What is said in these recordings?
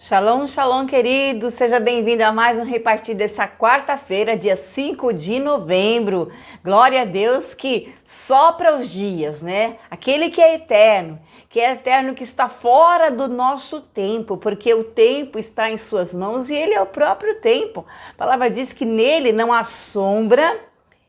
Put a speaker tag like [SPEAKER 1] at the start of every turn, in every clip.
[SPEAKER 1] Shalom, shalom, querido. Seja bem-vindo a mais um Repartir dessa quarta-feira, dia 5 de novembro. Glória a Deus que sopra os dias, né? Aquele que é eterno, que está fora do nosso tempo, porque o tempo está em suas mãos e ele é o próprio tempo. A palavra diz que nele não há sombra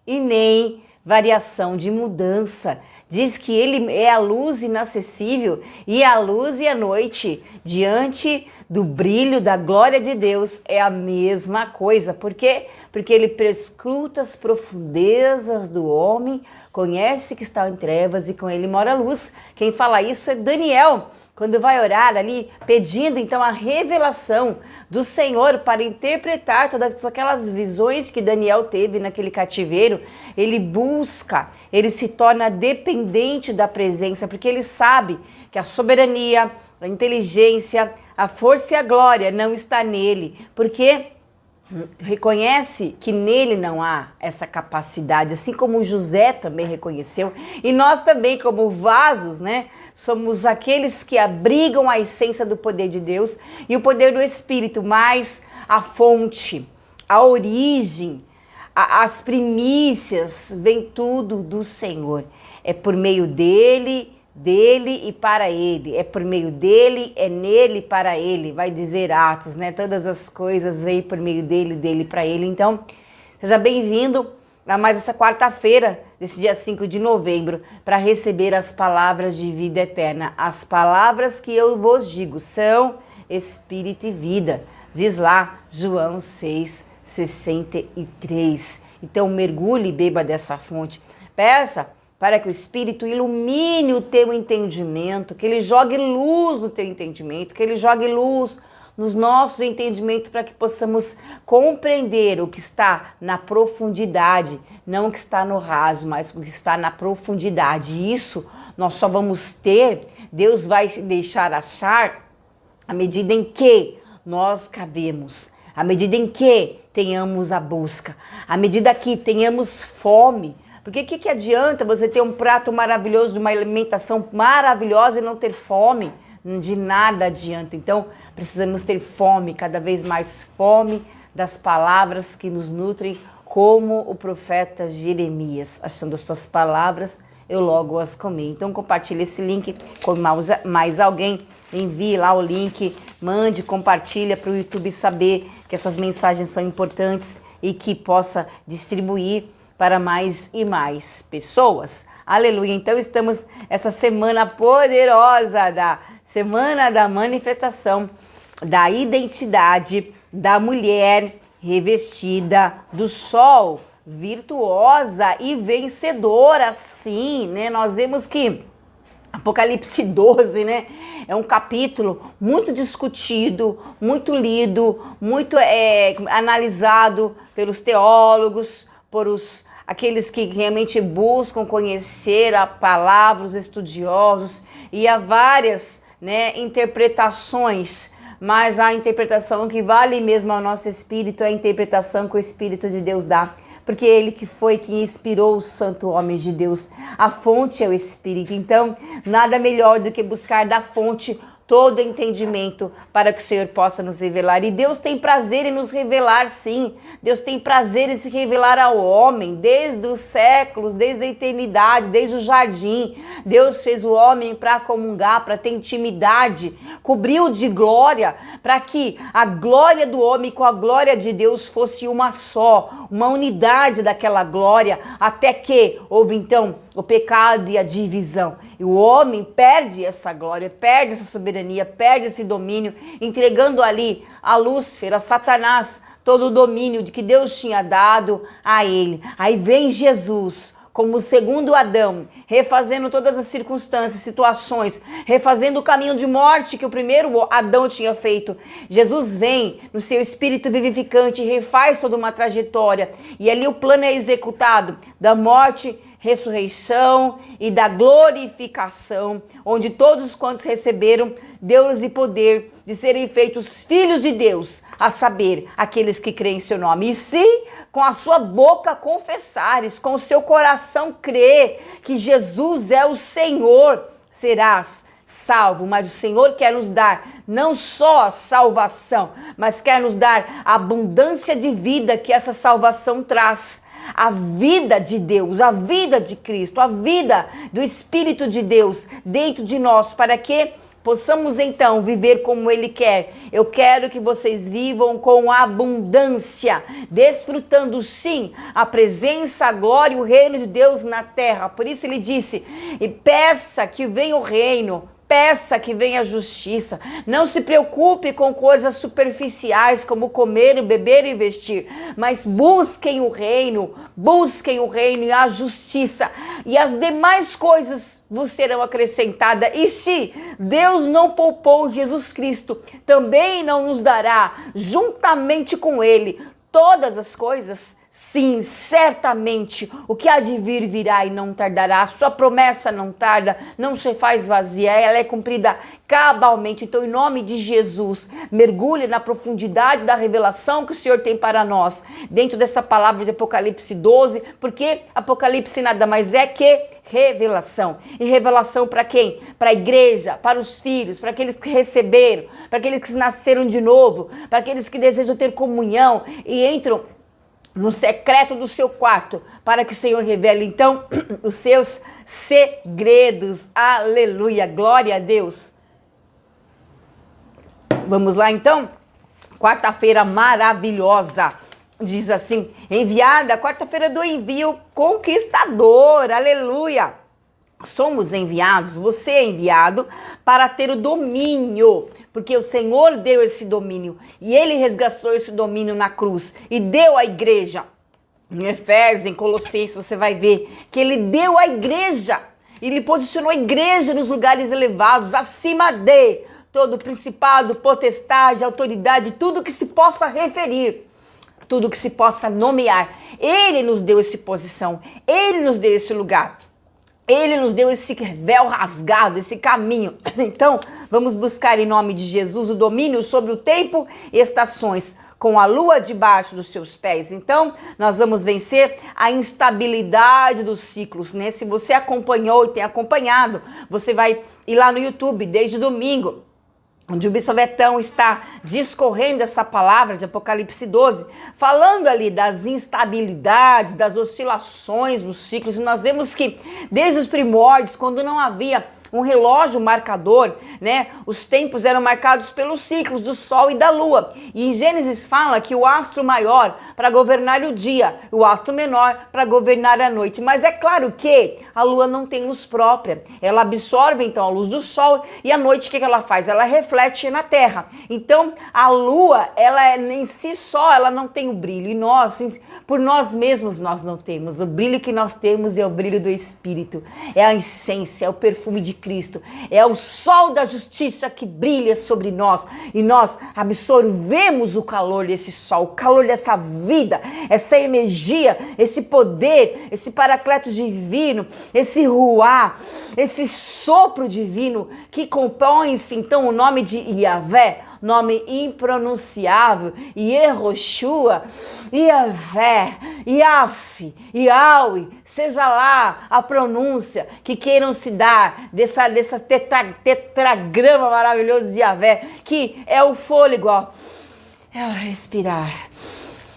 [SPEAKER 1] e nem variação de mudança. Diz que ele é a luz inacessível e a luz e a noite diante do brilho da glória de Deus é a mesma coisa. Por quê? Porque ele prescruta as profundezas do homem, conhece que está em trevas e com ele mora a luz. Quem fala isso é Daniel, quando vai orar ali, pedindo então a revelação do Senhor para interpretar todas aquelas visões que Daniel teve naquele cativeiro. Ele busca, ele se torna dependente da presença, porque ele sabe que a soberania, a inteligência, a força e a glória não está nele, porque reconhece que nele não há essa capacidade, assim como José também reconheceu, e nós também, como vasos, né, somos aqueles que abrigam a essência do poder de Deus e o poder do Espírito, mas a fonte, a origem, as primícias, vem tudo do Senhor. É por meio dele e para ele, é por meio dele, é nele, para ele, vai dizer Atos, né? Todas as coisas vêm por meio dele para ele. Então, seja bem-vindo a mais essa quarta-feira, desse dia 5 de novembro, para receber as palavras de vida eterna. As palavras que eu vos digo são espírito e vida, diz lá João 6:63. Então, mergulhe e beba dessa fonte. Peça para que o Espírito ilumine o teu entendimento, que ele jogue luz no teu entendimento, que ele jogue luz nos nossos entendimentos para que possamos compreender o que está na profundidade, não o que está no raso, mas o que está na profundidade. E isso nós só vamos ter, Deus vai se deixar achar à medida em que nós cabemos, à medida em que tenhamos a busca, à medida que tenhamos fome. Porque o que adianta você ter um prato maravilhoso, de uma alimentação maravilhosa e não ter fome? De nada adianta. Então, precisamos ter fome, cada vez mais fome das palavras que nos nutrem, como o profeta Jeremias. Achando as suas palavras, eu logo as comi. Então, compartilhe esse link com mais alguém. Envie lá o link, mande, compartilha para o YouTube saber que essas mensagens são importantes e que possa distribuir para mais e mais pessoas. Aleluia! Então estamos essa semana poderosa da Semana da Manifestação da Identidade da Mulher Revestida do Sol, virtuosa e vencedora, sim, né? Nós vemos que Apocalipse 12, né? É um capítulo muito discutido, muito lido, muito analisado pelos teólogos, por aqueles que realmente buscam conhecer a palavra, os estudiosos, e há várias, né, interpretações, mas a interpretação que vale mesmo ao nosso espírito é a interpretação que o Espírito de Deus dá, porque ele que foi quem inspirou os santos homens de Deus. A fonte é o Espírito, então nada melhor do que buscar da fonte todo entendimento para que o Senhor possa nos revelar. E Deus tem prazer em nos revelar, sim. Deus tem prazer em se revelar ao homem, desde os séculos, desde a eternidade, desde o jardim. Deus fez o homem para comungar, para ter intimidade, cobriu de glória, para que a glória do homem com a glória de Deus fosse uma só, uma unidade daquela glória, até que houve então o pecado e a divisão. E o homem perde essa glória, perde essa soberania, perde esse domínio, entregando ali a Lúcifer, a Satanás, todo o domínio de que Deus tinha dado a ele. Aí vem Jesus como o segundo Adão, refazendo todas as circunstâncias, situações, refazendo o caminho de morte que o primeiro Adão tinha feito. Jesus vem no seu espírito vivificante e refaz toda uma trajetória. E ali o plano é executado da morte, ressurreição e da glorificação, onde todos quantos receberam Deus e poder de serem feitos filhos de Deus, a saber, aqueles que creem em seu nome. E se com a sua boca confessares, com o seu coração crer que Jesus é o Senhor, serás salvo, mas o Senhor quer nos dar não só a salvação, mas quer nos dar a abundância de vida que essa salvação traz. A vida de Deus, a vida de Cristo, a vida do Espírito de Deus dentro de nós, para que possamos então viver como Ele quer. Eu quero que vocês vivam com abundância, desfrutando sim a presença, a glória e o reino de Deus na terra. Por isso Ele disse, e peça que venha o reino, peça que venha a justiça. Não se preocupe com coisas superficiais como comer, beber e vestir, mas busquem o reino e a justiça, e as demais coisas vos serão acrescentadas. E se Deus não poupou Jesus Cristo, também não nos dará juntamente com Ele todas as coisas? Sim, certamente, o que há de vir virá e não tardará. A sua promessa não tarda, não se faz vazia, ela é cumprida cabalmente. Então, em nome de Jesus, mergulhe na profundidade da revelação que o Senhor tem para nós, dentro dessa palavra de Apocalipse 12, porque Apocalipse nada mais é que revelação. E revelação para quem? Para a igreja, para os filhos, para aqueles que receberam, para aqueles que nasceram de novo, para aqueles que desejam ter comunhão e entram no secreto do seu quarto, para que o Senhor revele então os seus segredos. Aleluia, glória a Deus. Vamos lá então, quarta-feira maravilhosa, diz assim, enviada, quarta-feira do envio conquistador, aleluia. Somos enviados, você é enviado para ter o domínio, porque o Senhor deu esse domínio e Ele resgatou esse domínio na cruz e deu à igreja. Em Efésios, em Colossenses, você vai ver que Ele deu à igreja, Ele posicionou a igreja nos lugares elevados, acima de todo principado, potestade, autoridade, tudo que se possa referir, tudo que se possa nomear. Ele nos deu essa posição, Ele nos deu esse lugar. Ele nos deu esse véu rasgado, esse caminho. Então, vamos buscar em nome de Jesus o domínio sobre o tempo e estações, com a lua debaixo dos seus pés. Então, nós vamos vencer a instabilidade dos ciclos, né? Se você acompanhou e tem acompanhado, você vai ir lá no YouTube desde domingo, onde o Bispo Betão está discorrendo essa palavra de Apocalipse 12, falando ali das instabilidades, das oscilações dos ciclos. E nós vemos que desde os primórdios, quando não havia um relógio marcador, né? Os tempos eram marcados pelos ciclos do Sol e da Lua. E em Gênesis fala que o astro maior para governar o dia, o astro menor para governar a noite. Mas é claro que a Lua não tem luz própria. Ela absorve então a luz do Sol e à noite o que ela faz? Ela reflete na Terra. Então a Lua, ela em si só, ela não tem o brilho. E nós, por nós mesmos, nós não temos. O brilho que nós temos é o brilho do Espírito. É a essência, é o perfume de Cristo, é o sol da justiça que brilha sobre nós e nós absorvemos o calor desse sol, o calor dessa vida, essa energia, esse poder, esse paracleto divino, esse ruá, esse sopro divino que compõe-se então o nome de Yahvé, nome impronunciável, Yehoshua, Yahvé, Yaf, Yahweh, seja lá a pronúncia que queiram se dar dessa tetragrama maravilhoso de Yahvé, que é o fôlego, ó, é o respirar,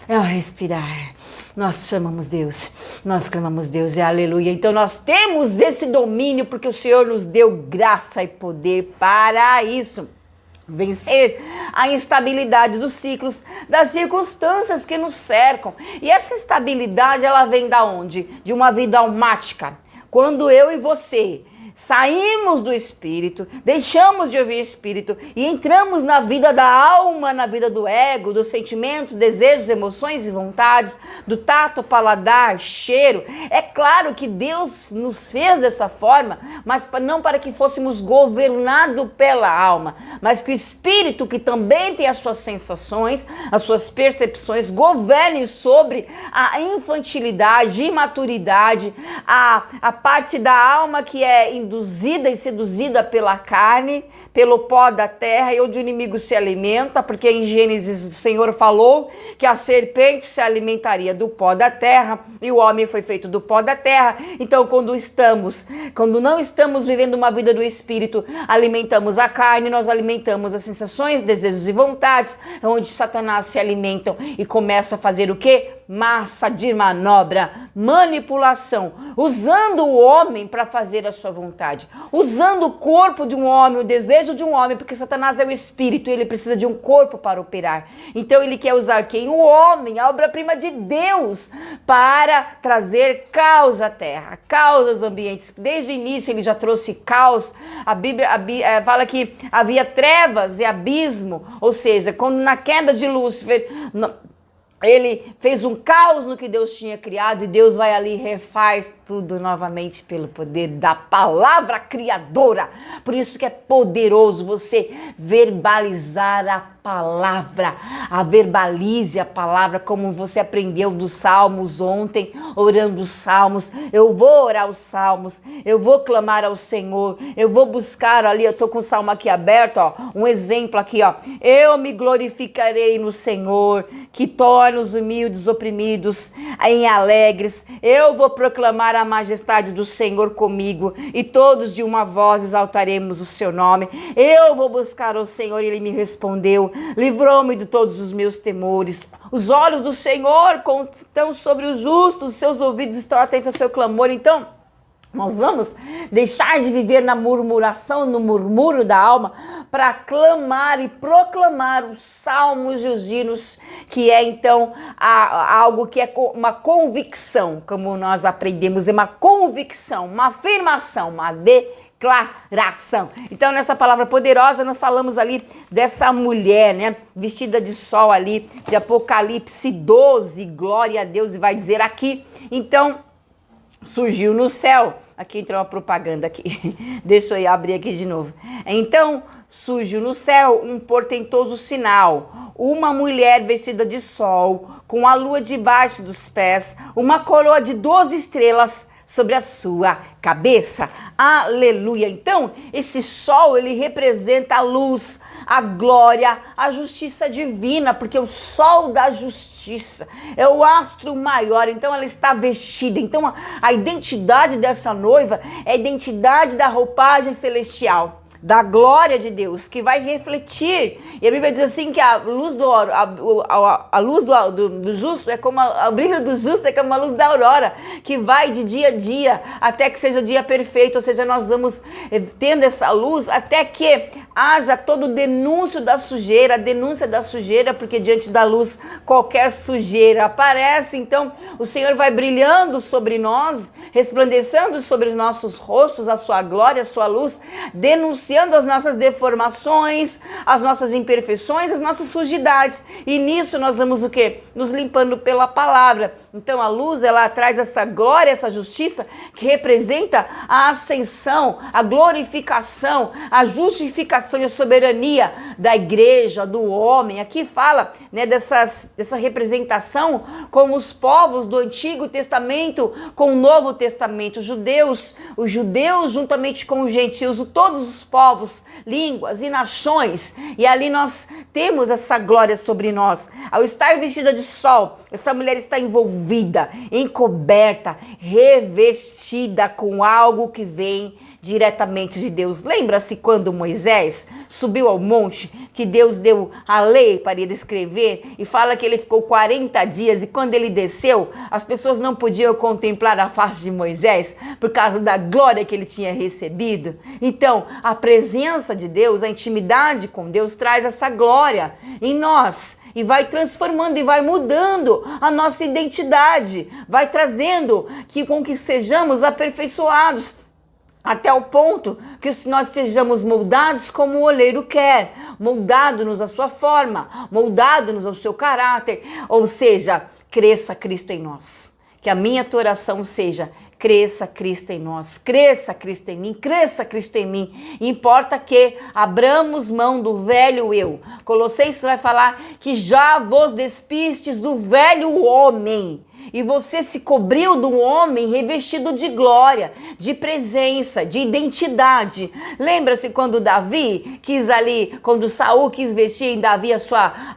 [SPEAKER 1] é o respirar. Nós chamamos Deus, nós clamamos Deus, e aleluia. Então nós temos esse domínio porque o Senhor nos deu graça e poder para isso. Vencer a instabilidade dos ciclos, das circunstâncias que nos cercam. E essa instabilidade, ela vem da onde? De uma vida almática. Quando eu e você saímos do Espírito, deixamos de ouvir o Espírito e entramos na vida da alma, na vida do ego, dos sentimentos, desejos, emoções e vontades, do tato, paladar, cheiro. É claro que Deus nos fez dessa forma, mas não para que fôssemos governados pela alma, mas que o Espírito, que também tem as suas sensações, as suas percepções, governe sobre a infantilidade, imaturidade, a parte da alma que é induzida e seduzida pela carne, pelo pó da terra, e onde o inimigo se alimenta, porque em Gênesis o Senhor falou que a serpente se alimentaria do pó da terra e o homem foi feito do pó da terra. Então, quando não estamos vivendo uma vida do Espírito, alimentamos a carne, nós alimentamos as sensações, desejos e vontades, onde Satanás se alimenta e começa a fazer o quê? Massa de manobra, manipulação, usando o homem para fazer a sua vontade, usando o corpo de um homem, o desejo de um homem, porque Satanás é o espírito e ele precisa de um corpo para operar. Então ele quer usar quem? O homem, a obra-prima de Deus, para trazer caos à terra, caos aos ambientes. Desde o início ele já trouxe caos. A Bíblia fala que havia trevas e abismo, ou seja, quando na queda de Lúcifer, ele fez um caos no que Deus tinha criado e Deus vai ali e refaz tudo novamente pelo poder da palavra criadora. Por isso que é poderoso você verbalizar a palavra, verbalize a palavra, como você aprendeu dos salmos ontem, orando os salmos. Eu vou orar os salmos, eu vou clamar ao Senhor, eu vou buscar ali, eu tô com o salmo aqui aberto, ó, um exemplo aqui, ó. Eu me glorificarei no Senhor, que torna os humildes oprimidos em alegres. Eu vou proclamar a majestade do Senhor comigo, e todos de uma voz exaltaremos o seu nome. Eu vou buscar o Senhor e ele me respondeu. Livrou-me de todos os meus temores. Os olhos do Senhor estão sobre os justos, os seus ouvidos estão atentos ao seu clamor. Então, nós vamos deixar de viver na murmuração, no murmúrio da alma, para clamar e proclamar os salmos e os hinos, que é então algo que é uma convicção, como nós aprendemos, é uma convicção, uma afirmação, uma declaração. Então, nessa palavra poderosa, nós falamos ali dessa mulher, né, vestida de sol ali, de Apocalipse 12, glória a Deus, e vai dizer aqui, então, surgiu no céu, aqui entrou uma propaganda aqui, deixa eu abrir aqui de novo. Então, surgiu no céu um portentoso sinal, uma mulher vestida de sol, com a lua debaixo dos pés, uma coroa de 12 estrelas sobre a sua cabeça. Aleluia! Então, esse sol, ele representa a luz, a glória, a justiça divina, porque o sol da justiça é o astro maior. Então, ela está vestida. Então, a identidade dessa noiva é a identidade da roupagem celestial, da glória de Deus, que vai refletir. E a Bíblia diz assim que a luz do justo é como o brilho do justo é como a luz da aurora, que vai de dia a dia até que seja o dia perfeito. Ou seja, nós vamos tendo essa luz até que haja todo o denúncio da sujeira, a denúncia da sujeira, porque diante da luz qualquer sujeira aparece. Então o Senhor vai brilhando sobre nós, resplandecendo sobre os nossos rostos a sua glória, a sua luz, denunciando as nossas deformações, as nossas imperfeições, as nossas sujidades. E nisso nós vamos o quê? Nos limpando pela palavra. Então a luz, ela traz essa glória, essa justiça, que representa a ascensão, a glorificação, a justificação e a soberania da igreja, do homem. Aqui fala, né, dessa representação com os povos do Antigo Testamento, com o Novo Testamento, os judeus juntamente com os gentios, todos os povos, línguas e nações. E ali nós temos essa glória sobre nós. Ao estar vestida de sol, essa mulher está envolvida, encoberta, revestida com algo que vem diretamente de Deus. Lembra-se quando Moisés subiu ao monte, que Deus deu a lei para ele escrever, e fala que ele ficou 40 dias, e quando ele desceu, as pessoas não podiam contemplar a face de Moisés, por causa da glória que ele tinha recebido. Então, a presença de Deus, a intimidade com Deus, traz essa glória em nós, e vai transformando e vai mudando a nossa identidade, vai trazendo com que sejamos aperfeiçoados, até o ponto que nós sejamos moldados como o oleiro quer, moldado-nos à sua forma, moldado-nos ao seu caráter, ou seja, cresça Cristo em nós. Que a minha oração seja: cresça Cristo em nós, cresça Cristo em mim, cresça Cristo em mim. Importa que abramos mão do velho eu. Colossenses vai falar que já vos despistes do velho homem, e você se cobriu de um homem revestido de glória, de presença, de identidade. Lembra-se quando Davi quis ali, quando Saul quis vestir em Davi a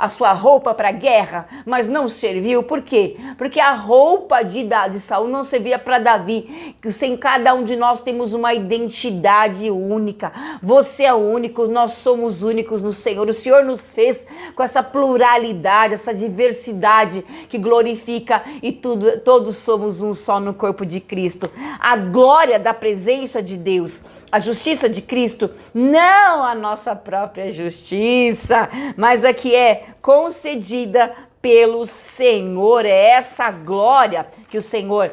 [SPEAKER 1] sua roupa para a guerra, mas não serviu. Por quê? Porque a roupa de Saul não servia para Davi. Sem cada um de nós temos uma identidade única. Você é único, nós somos únicos no Senhor. O Senhor nos fez com essa pluralidade, essa diversidade que glorifica e todos somos um só no corpo de Cristo. A glória da presença de Deus, a justiça de Cristo, não a nossa própria justiça, mas a que é concedida pelo Senhor. É essa glória que o Senhor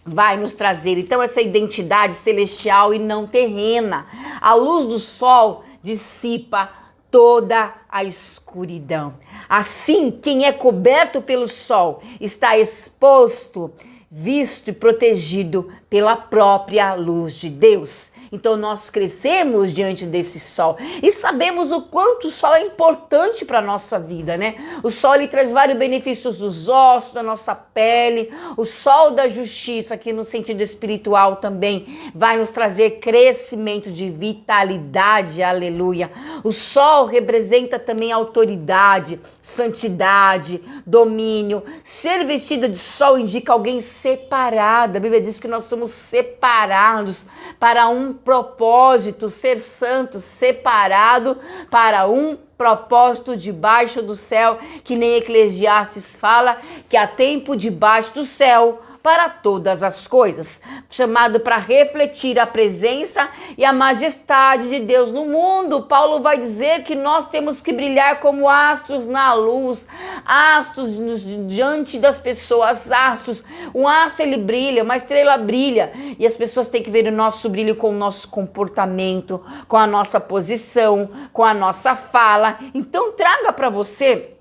[SPEAKER 1] vai nos trazer. Então, essa identidade celestial e não terrena. A luz do sol dissipa toda a escuridão. Assim, quem é coberto pelo sol está exposto, visto e protegido pela própria luz de Deus. Então nós crescemos diante desse sol e sabemos o quanto o sol é importante para a nossa vida, né? O sol, ele traz vários benefícios dos ossos, da nossa pele. O sol da justiça, que no sentido espiritual também vai nos trazer crescimento de vitalidade, aleluia. O sol representa também autoridade, santidade, domínio. Ser vestida de sol indica alguém separado. A Bíblia diz que nós somos separados para um propósito, ser santo, separado para um propósito debaixo do céu, que nem Eclesiastes fala, que há tempo debaixo do céu para todas as coisas, chamado para refletir a presença e a majestade de Deus no mundo. Paulo vai dizer que nós temos que brilhar como astros na luz, astros diante das pessoas, astros. Um astro, ele brilha, uma estrela brilha, e as pessoas têm que ver o nosso brilho com o nosso comportamento, com a nossa posição, com a nossa fala. Então traga para você,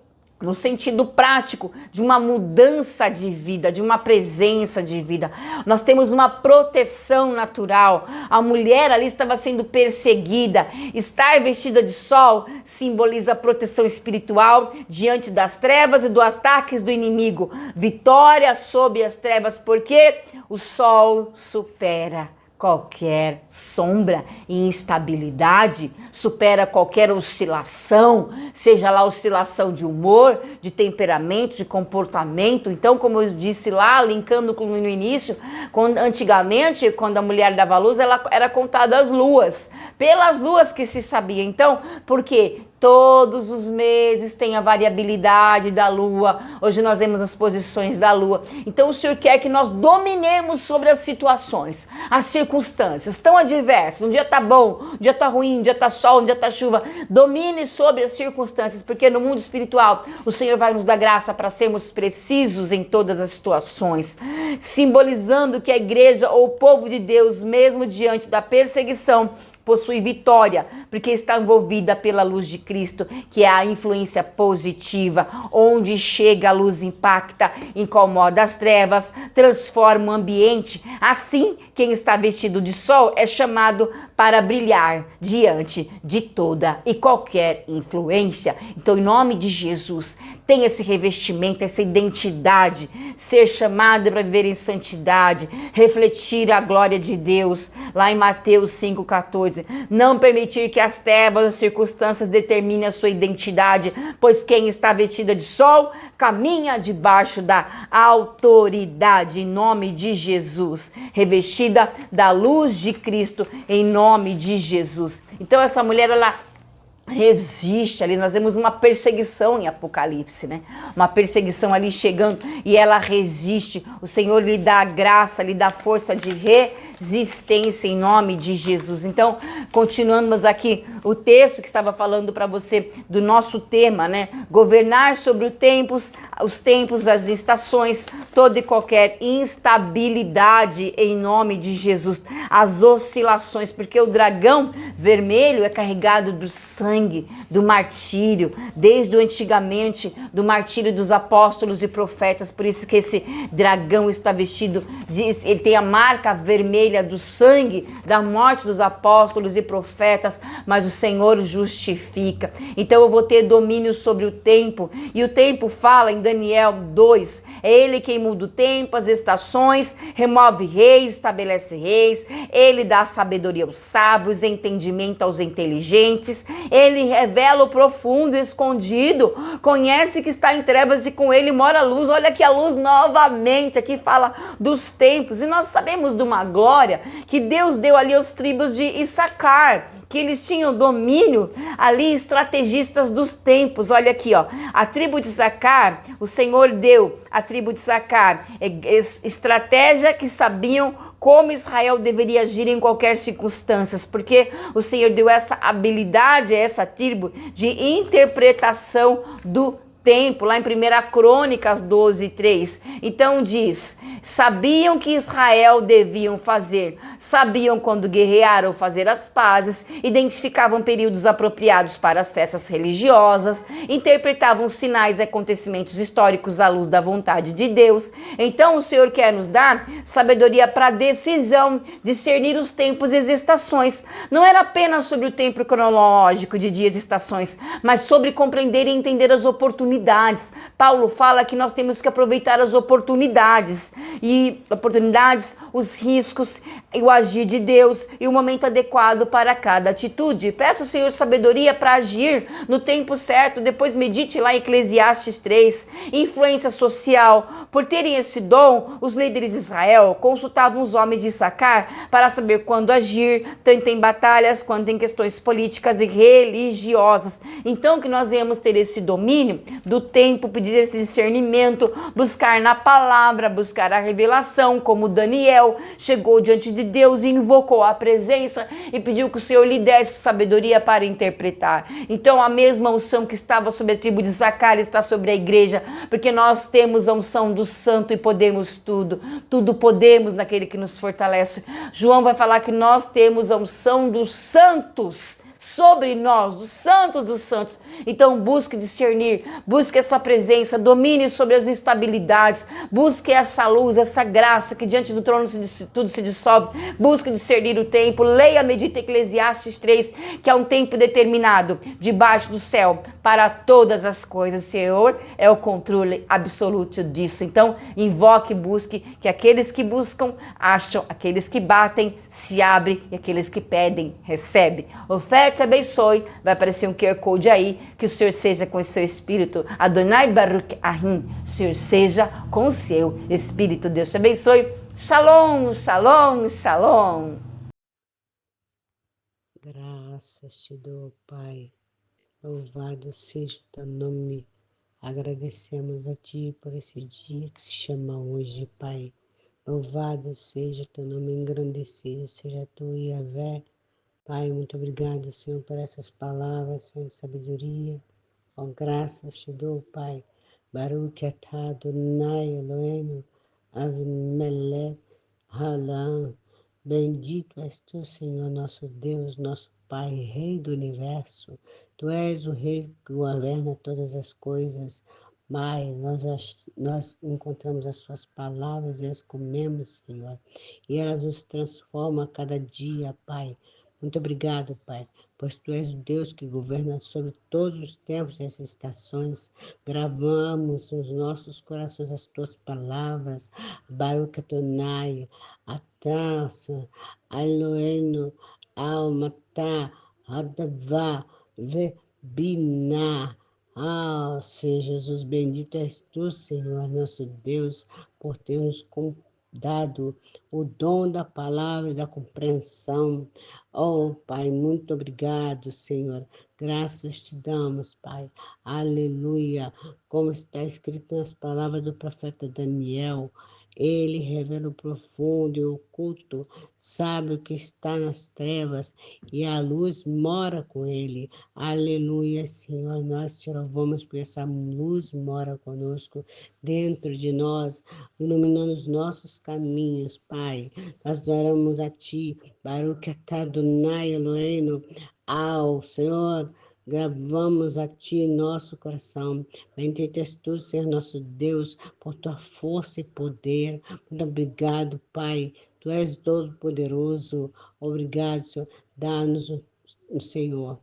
[SPEAKER 1] no sentido prático, de uma mudança de vida, de uma presença de vida. Nós temos uma proteção natural. A mulher ali estava sendo perseguida. Estar vestida de sol simboliza a proteção espiritual diante das trevas e dos ataques do inimigo. Vitória sobre as trevas, porque o sol supera qualquer sombra e instabilidade, supera qualquer oscilação, seja lá oscilação de humor, de temperamento, de comportamento. Então, como eu disse lá, linkando no início, antigamente, quando a mulher dava luz, ela era contada as luas, pelas luas que se sabia. Então, por quê? Todos os meses tem a variabilidade da lua. Hoje nós vemos as posições da lua. Então o Senhor quer que nós dominemos sobre as situações, as circunstâncias tão adversas. Um dia tá bom, um dia tá ruim, um dia tá sol, um dia tá chuva. Domine sobre as circunstâncias, porque no mundo espiritual o Senhor vai nos dar graça para sermos precisos em todas as situações, simbolizando que a igreja ou o povo de Deus, mesmo diante da perseguição, possui vitória, porque está envolvida pela luz de Cristo, que é a influência positiva. Onde chega a luz impacta, incomoda as trevas, transforma o ambiente. Assim, quem está vestido de sol é chamado para brilhar diante de toda e qualquer influência. Então, em nome de Jesus, tem esse revestimento, essa identidade, ser chamado para viver em santidade, refletir a glória de Deus, lá em Mateus 5,14. Não permitir que as trevas, as circunstâncias determinem a sua identidade, pois quem está vestida de sol caminha debaixo da autoridade, em nome de Jesus, revestida da luz de Cristo, em nome de Jesus. Então essa mulher, ela resiste ali, nós vemos uma perseguição em Apocalipse, né? Uma perseguição ali chegando e ela resiste. O Senhor lhe dá a graça, lhe dá força de resistência em nome de Jesus. Então, continuamos aqui o texto que estava falando para você do nosso tema, né? Governar sobre os tempos, as estações, toda e qualquer instabilidade em nome de Jesus. As oscilações, porque o dragão vermelho é carregado do sangue, do martírio, desde o antigamente, do martírio dos apóstolos e profetas. Por isso que esse dragão está vestido, ele tem a marca vermelha vermelha do sangue, da morte dos apóstolos e profetas, mas o Senhor justifica. Então eu vou ter domínio sobre o tempo. E o tempo fala em Daniel 2, é ele quem muda o tempo, as estações, remove reis, estabelece reis, ele dá sabedoria aos sábios, entendimento aos inteligentes, ele revela o profundo e escondido, conhece que está em trevas e com ele mora a luz. Olha aqui a luz novamente, aqui fala dos tempos, e nós sabemos de uma glória que Deus deu ali aos tribos de Issacar, que eles tinham domínio ali, estrategistas dos tempos. Olha aqui, ó, a tribo de Issacar, o Senhor deu à tribo de Issacar estratégia, que sabiam como Israel deveria agir em qualquer circunstância, porque o Senhor deu essa habilidade a essa tribo de interpretação do tempo, lá em 1 Crônicas 12:3. Então diz: sabiam que Israel deviam fazer, sabiam quando guerrear ou fazer as pazes, identificavam períodos apropriados para as festas religiosas, interpretavam sinais e acontecimentos históricos à luz da vontade de Deus. Então o Senhor quer nos dar sabedoria para decisão, discernir os tempos e as estações. Não era apenas sobre o tempo cronológico de dias e estações, mas sobre compreender e entender as oportunidades. Paulo fala que nós temos que aproveitar as oportunidades, os riscos, e o agir de Deus e o momento adequado para cada atitude. Peça ao Senhor sabedoria para agir no tempo certo. Depois medite lá em Eclesiastes 3, influência social. Por terem esse dom, os líderes de Israel consultavam os homens de Issacar para saber quando agir, tanto em batalhas quanto em questões políticas e religiosas. Então que nós venhamos ter esse domínio do tempo, pedir esse discernimento, buscar na palavra, buscar a revelação, como Daniel chegou diante de Deus e invocou a presença e pediu que o Senhor lhe desse sabedoria para interpretar. Então a mesma unção que estava sobre a tribo de Issacar está sobre a igreja, porque nós temos a unção do santo e podemos tudo podemos naquele que nos fortalece. João vai falar que nós temos a unção dos santos sobre nós, dos santos. Então busque discernir, busque essa presença, domine sobre as instabilidades, busque essa luz, essa graça que diante do trono tudo se dissolve. Busque discernir o tempo, leia, medita Eclesiastes 3, que é um tempo determinado debaixo do céu para todas as coisas. O Senhor é o controle absoluto disso. Então invoque, busque, que aqueles que buscam acham, aqueles que batem se abrem e aqueles que pedem recebem. Oferta, te abençoe. Vai aparecer um QR Code aí. Que o Senhor seja com o seu espírito. Adonai Baruch Ahim. O Senhor seja com o seu espírito. Deus te abençoe. Shalom, shalom, shalom.
[SPEAKER 2] Graças te dou, Pai. Louvado seja o teu nome. Agradecemos a Ti por esse dia que se chama hoje, Pai. Louvado seja o teu nome, engrandecido seja tu, Yahvé. Pai, muito obrigado, Senhor, por essas palavras, Senhor, de sabedoria. Ó, graças te dou, Pai. Baruch atah Adonai Eloheinu, Avimelech Halam. Bendito és tu, Senhor, nosso Deus, nosso Pai, Rei do Universo. Tu és o Rei que governa todas as coisas. Pai, nós encontramos as suas palavras e as comemos, Senhor. E elas nos transformam a cada dia, Pai. Muito obrigado, Pai, pois Tu és o Deus que governa sobre todos os tempos e as estações. Gravamos nos nossos corações as Tuas palavras. Baruch Adonai, Atah, Eloheinu, Almatá, Adavá, Vebina. Ah, Senhor Jesus, bendito és Tu, Senhor, nosso Deus, por termos dado o dom da palavra e da compreensão. Oh, Pai, muito obrigado, Senhor. Graças te damos, Pai. Aleluia. Como está escrito nas palavras do profeta Daniel, ele revela o profundo e o oculto, sabe o que está nas trevas e a luz mora com ele. Aleluia, Senhor. Nós te louvamos por essa luz mora conosco dentro de nós, iluminando os nossos caminhos, Pai. Nós oramos a Ti, Baruch atah Adonai Eloheinu, ao Senhor, gravamos a Ti em nosso coração. Bendito és Tu, Senhor nosso Deus, por Tua força e poder. Muito obrigado, Pai. Tu és todo-poderoso. Obrigado, Senhor. Dá-nos o Senhor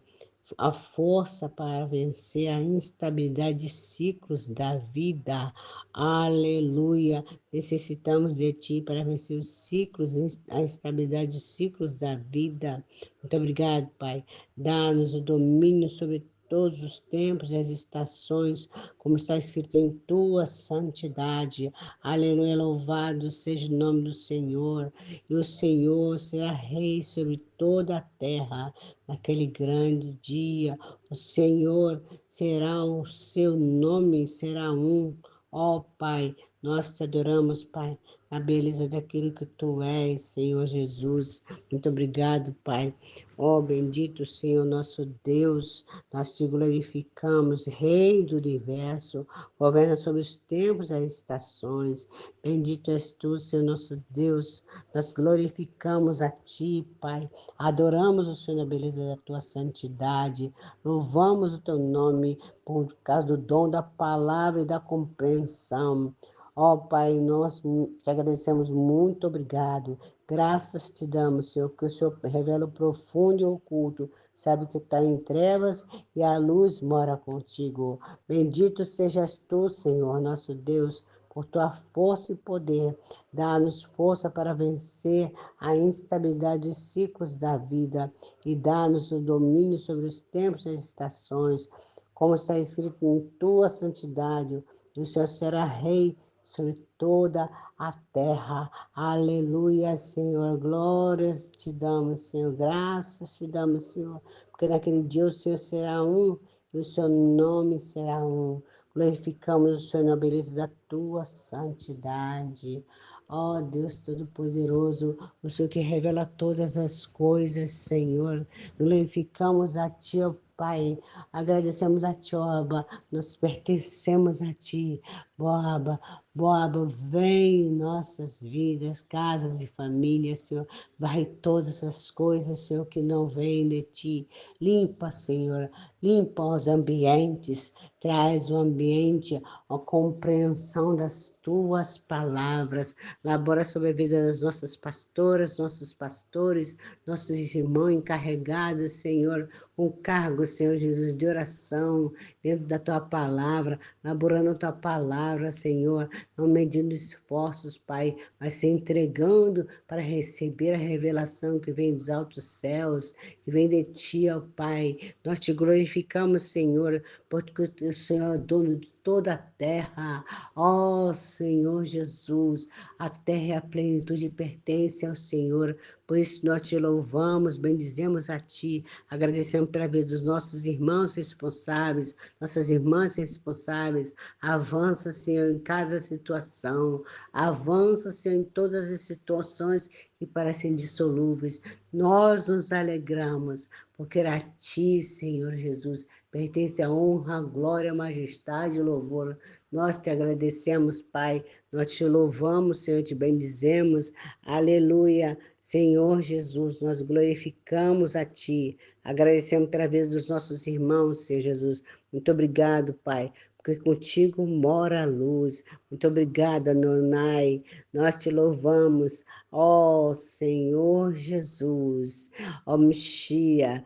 [SPEAKER 2] a força para vencer a instabilidade de ciclos da vida. Aleluia. Necessitamos de Ti para vencer os ciclos, a instabilidade dos ciclos da vida. Muito obrigado, Pai. Dá-nos o domínio sobre todos os tempos e as estações, como está escrito em Tua santidade. Aleluia. Louvado seja o nome do Senhor. E o Senhor será rei sobre toda a terra. Naquele grande dia, o Senhor será o seu nome, será um. Ó Pai, nós te adoramos, Pai, na beleza daquilo que Tu és, Senhor Jesus. Muito obrigado, Pai. Ó bendito Senhor, nosso Deus, nós te glorificamos, Rei do universo, governa sobre os tempos e as estações. Bendito és Tu, Senhor nosso Deus. Nós glorificamos a Ti, Pai. Adoramos o Senhor na beleza da tua santidade. Louvamos o teu nome por causa do dom da palavra e da compreensão. Ó Pai, nós te agradecemos, muito obrigado. Graças te damos, Senhor, que o Senhor revela o profundo e o oculto. Sabe que está em trevas e a luz mora contigo. Bendito sejas tu, Senhor, nosso Deus, por tua força e poder. Dá-nos força para vencer a instabilidade dos ciclos da vida e dá-nos o domínio sobre os tempos e as estações, como está escrito em tua santidade. O Senhor será rei sobre toda a terra. Aleluia, Senhor. Glórias te damos, Senhor. Graças te damos, Senhor. Porque naquele dia o Senhor será um e o seu nome será um. Glorificamos o Senhor na beleza da tua santidade. Ó Deus Todo-Poderoso, o Senhor que revela todas as coisas, Senhor. Glorificamos a Ti, ó Pai. Agradecemos a Ti, ó Abba. Nós pertencemos a Ti. Boaba, Boaba, vem em nossas vidas, casas e famílias, Senhor. Varre todas essas coisas, Senhor, que não vêm de Ti. Limpa, Senhor. Limpa os ambientes. Traz o ambiente, a compreensão das Tuas palavras. Labora sobre a vida das nossas pastoras, nossos pastores, nossos irmãos encarregados, Senhor, com cargo, Senhor Jesus, de oração, dentro da Tua palavra, laborando a Tua palavra, Senhor, não medindo esforços, Pai, mas se entregando para receber a revelação que vem dos altos céus, que vem de Ti, ó Pai. Nós Te glorificamos, Senhor, porque o Senhor é dono de toda a terra. Ó Senhor Jesus, a terra e a plenitude pertencem ao Senhor. Por isso nós te louvamos, bendizemos a Ti, agradecemos pela vida dos nossos irmãos responsáveis, nossas irmãs responsáveis. Avança, Senhor, em cada situação. Avança, Senhor, em todas as situações que parecem dissolúveis. Nós nos alegramos, porque a Ti, Senhor Jesus, pertence a honra, a glória, a majestade e louvor. Nós te agradecemos, Pai. Nós te louvamos, Senhor, te bendizemos. Aleluia. Senhor Jesus, nós glorificamos a Ti. Agradecemos pela vida dos nossos irmãos, Senhor Jesus. Muito obrigado, Pai, porque contigo mora a luz. Muito obrigada, Nonai. Nós te louvamos, ó Senhor Jesus, ó Mexia,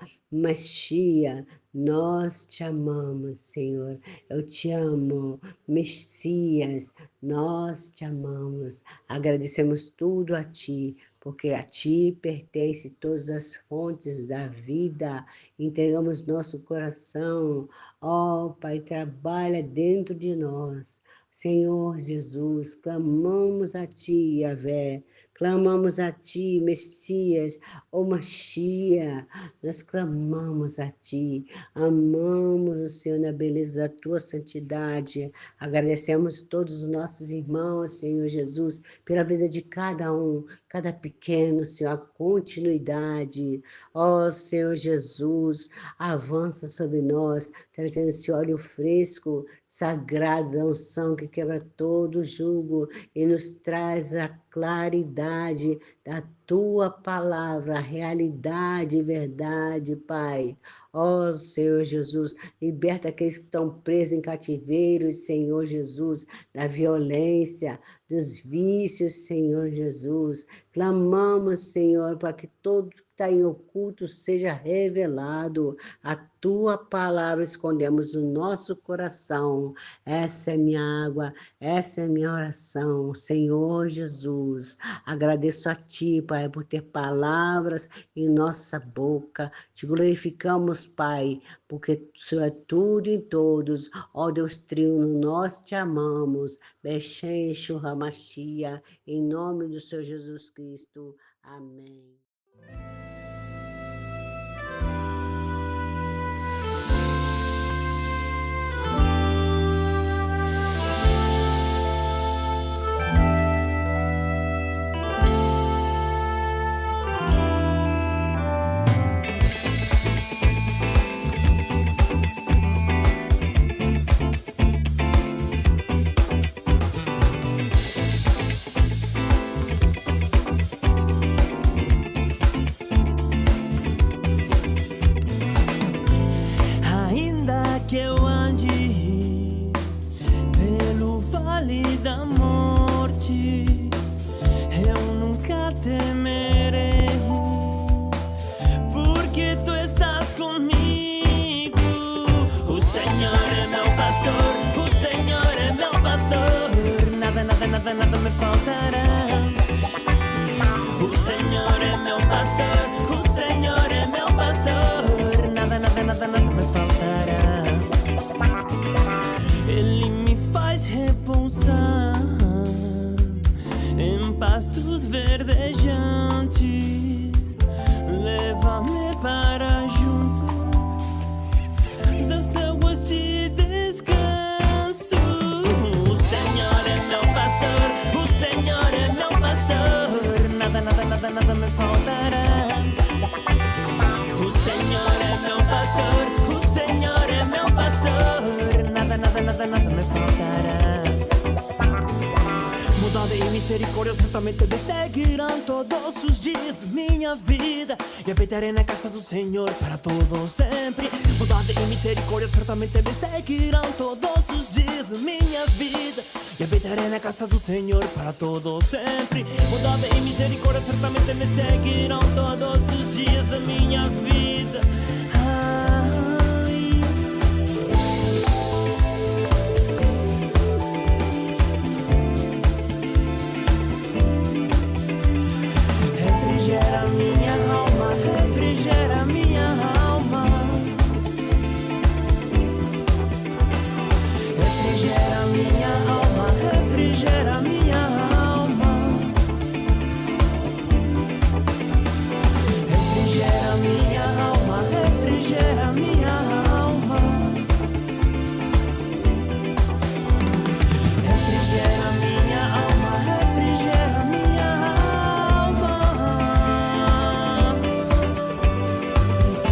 [SPEAKER 2] nós te amamos, Senhor. Eu te amo, Messias, nós te amamos. Agradecemos tudo a Ti, porque a Ti pertence todas as fontes da vida. Entregamos nosso coração. Ó Pai, trabalha dentro de nós. Senhor Jesus, clamamos a Ti, Yahvé. Clamamos a Ti, Messias, ó Machia. Nós clamamos a Ti. Amamos o Senhor na beleza da Tua santidade. Agradecemos todos os nossos irmãos, Senhor Jesus, pela vida de cada um, cada pequeno, Senhor, a continuidade. Ó Senhor Jesus, avança sobre nós, trazendo esse óleo fresco, sagrado da unção que quebra todo o jugo e nos traz a claridade da tua palavra, realidade e verdade, Pai. Ó Senhor Jesus, liberta aqueles que estão presos em cativeiros, Senhor Jesus, da violência, dos vícios, Senhor Jesus. Clamamos, Senhor, para que todo que está em oculto seja revelado. A tua palavra escondemos no nosso coração. Essa é minha água, essa é minha oração, Senhor Jesus. Agradeço a Ti, Pai, por ter palavras em nossa boca. Te glorificamos, Pai, porque o Senhor é tudo em todos. Ó Deus Trino, nós te amamos. Bechem, Shurramachia, em nome do Senhor Jesus Cristo. Amém.
[SPEAKER 3] Ainda que eu ande pelo vale da morte, eu nunca temerei, porque tu estás comigo. O Senhor é meu pastor, o Senhor é meu pastor, nada, nada, nada, nada me faltará. O Senhor é meu pastor, o Senhor é meu pastor, nada, nada, nada, nada me faltará. Ele me faz repousar em pastos verdejantes, leva-me para junto das águas de descanso. O Senhor é meu pastor, o Senhor é meu pastor, nada, nada, nada, nada me faltará. O Senhor é meu pastor, o Senhor é meu pastor, nada, nada, nada, nada me faltará. Bondade e misericórdia certamente me seguirão todos os dias de minha vida, e habitarei na casa do Senhor para todo sempre. Bondade e misericórdia certamente me seguirão todos os dias de minha vida, e habitarei na casa do Senhor para todo sempre. Bondade e misericórdia certamente me seguirão todos os dias da minha vida. Refrigera minha alma, refrigera minha alma. Refrigera minha alma, refrigera minha alma. Refrigera minha alma, refrigera minha alma. Refrigera minha alma, refrigera minha alma.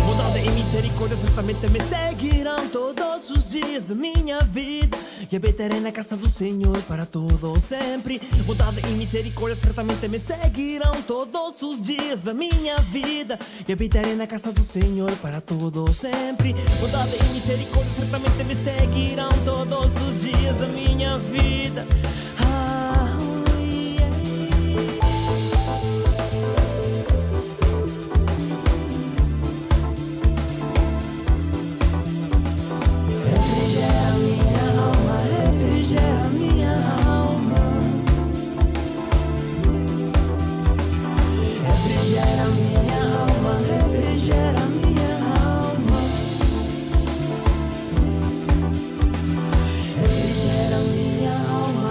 [SPEAKER 3] Bondade e misericórdia certamente me seguirão todos os dias de minha vida, e habitarei na casa do Senhor para todo sempre. Bondade e misericórdia certamente me seguirão todos os dias da minha vida, e habitarei na casa do Senhor para todo sempre. Bondade e misericórdia certamente me seguirão todos os dias da minha vida. Refrigera minha alma, refrigera minha alma. Refrigera minha alma, refrigera minha alma. Refrigera minha alma, refrigera minha alma.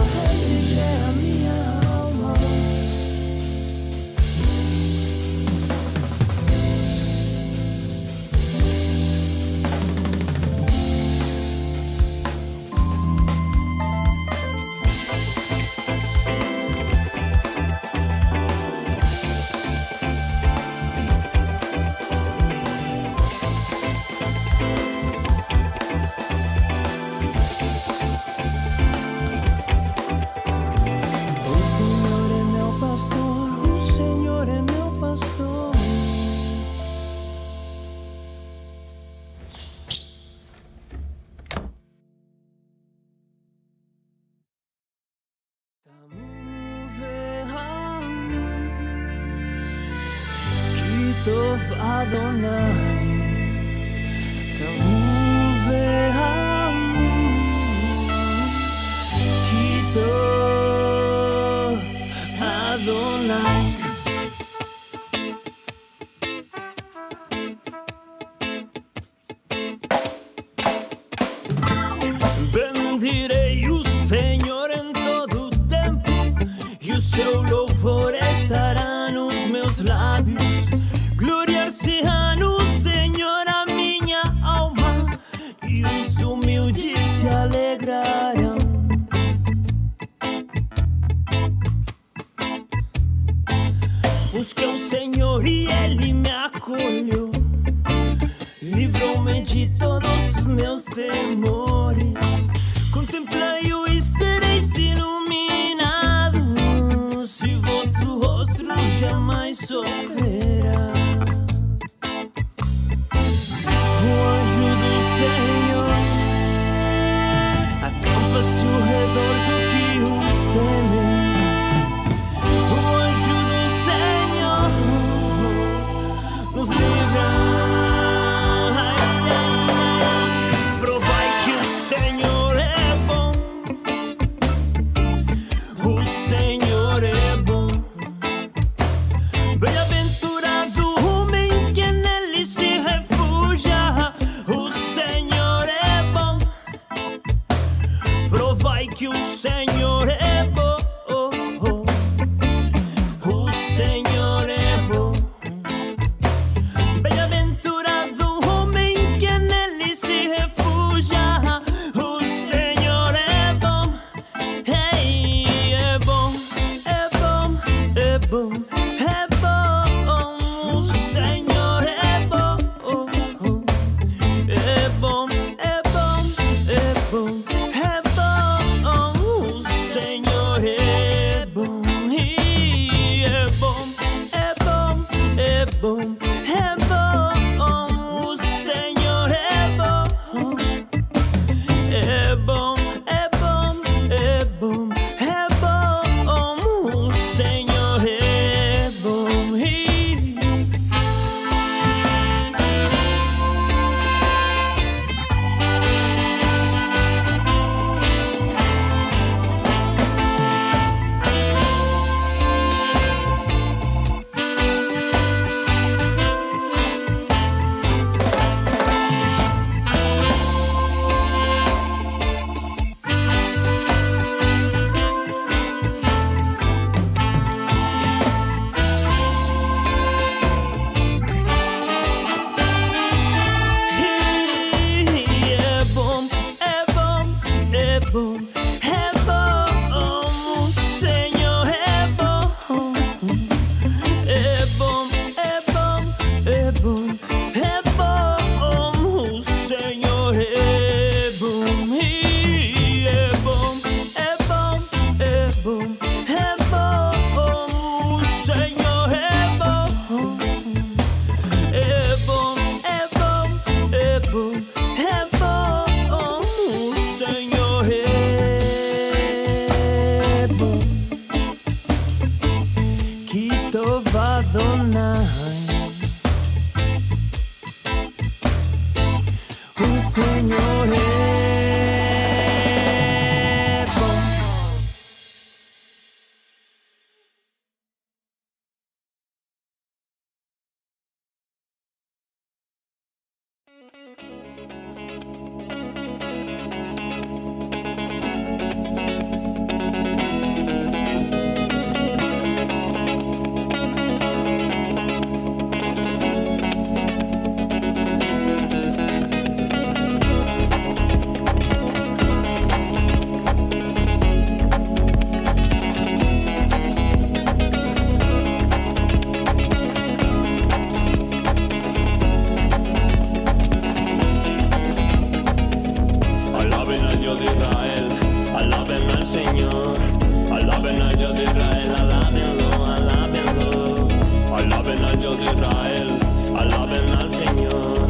[SPEAKER 3] Tov Adonai, Tov Adonai. Bendirei o Senhor em todo o tempo, e o seu louvor estará nos meus lábios. Gloriar-se-á no Senhor a minha alma, e os humildes se alegrarão. Busquei o Senhor e Ele me acolheu, livrou-me de todos os meus temores. Contemplai-o e sereis iluminados, e vosso rosto jamais sofrerá. O anjo do Senhor acampa-se ao redor do que os temem. O anjo do Senhor nos livra. Provai que o Senhor é bom. O Senhor é bom. Bem-aventurado o homem que nele se refugia. O Senhor é bom. Provai que o Senhor é bom. O Senhor é bom. Bem-aventurado o homem que nele se refugia. O Senhor é bom. Ei, é bom, é bom, é bom, é bom. O Senhor é bom. É bom, é bom, é bom, é bom. O Senhor é bom. E é bom, é bom, é bom, é bom. O Senhor é bom. É bom, é bom, é bom, é bom. O Senhor é bom. É bom, é bom, é bom, é bom. O Senhor é bom. É bom, é bom, é bom, é bom. O Senhor é bom. E é bom, é bom, é bom, é bom. O Senhor é bom. É bom, é bom, é bom, é bom. O Senhor é bom. Que Tov Adonai. O Senhor é bom. Alaben al Dios de Israel, alaben al Señor. Alaben al Dios de Israel, alábenlo, alábenlo. Alaben al Dios de Israel, alaben al Señor.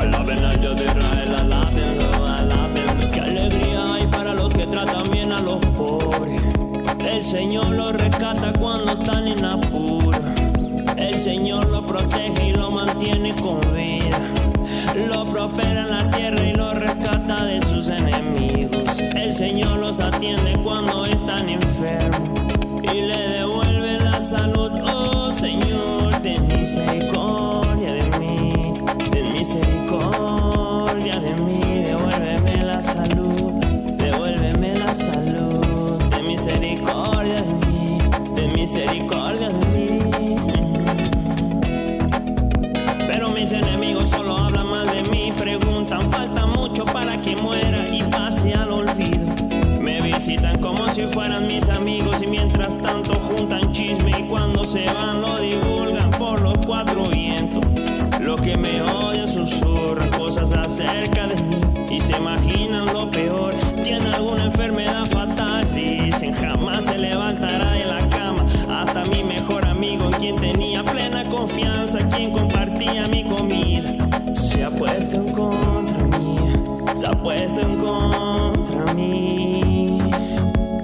[SPEAKER 3] Alaben al Dios de Israel, alábenlo, alábenlo. Qué alegría hay para los que tratan bien a los pobres. El Señor los rescata cuando están en apuro. El Señor los lo protege y lo mantiene con vida. Lo prospera en la tierra y lo rescata de sus enemigos. El Señor los atiende cuando están enfermos y le devuelve la salud. Oh Señor, ten misericordia de mí, ten misericordia de mí, devuélveme la salud, devuélveme la salud, ten misericordia de mí, ten misericordia de mí. Pero mis enemigos solo hablan mal de mí, preguntan, falta mucho para que muera y pase al olvido. Me visitan como si fueran mis amigos y mientras tanto juntan chisme y cuando se van lo divulgan por los cuatro vientos. Los que me odian susurran cosas acerca de mí y se imaginan lo peor. Tiene alguna enfermedad fatal, dicen, jamás se levantará de la cama. Hasta mi mejor amigo, en quien tenía plena confianza, quien compartía mi comida, se ha puesto en contra mía, se ha puesto en contra mí.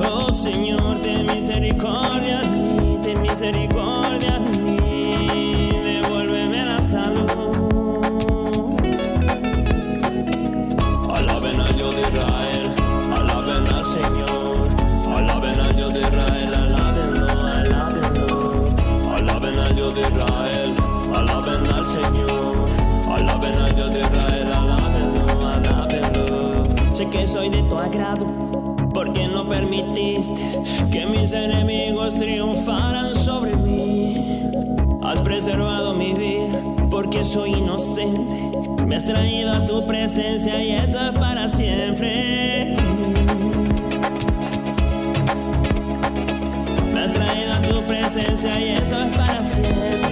[SPEAKER 3] Oh Señor, ten misericordia de mí, ten misericordia de mí, devuélveme la salud. Alaben al Dios de Israel, alaben al Señor, alaben al Dios de Israel, alábenlo, alábenlo. Alaben al Dios de Israel, alaben al Señor, alaben al Dios de Israel, alábenlo, alábenlo. Sé que soy de tu agrado, porque no permitiste que mis enemigos triunfaran sobre mí. Has preservado mi vida, porque soy inocente. Me has traído a tu presencia y eso es para siempre. Me has traído a tu presencia y eso es para siempre.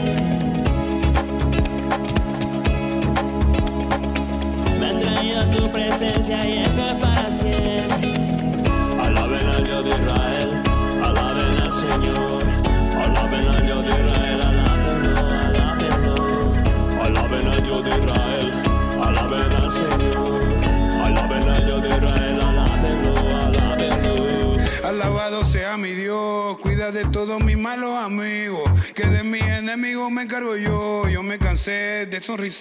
[SPEAKER 3] Me has traído a tu presencia y eso es para siempre. Alaben al Dios de Israel, alaben al Señor, alaben al Dios de Israel, alábenlo, alábenlo. Alaben al Dios de Israel, alaben al Señor, alaben al Dios de Israel, alábenlo, alábenlo.
[SPEAKER 4] Alabado sea mi Dios, cuida de todos mis malos amigos, que de mis enemigos me encargo yo. Yo me cansé de sonrisar.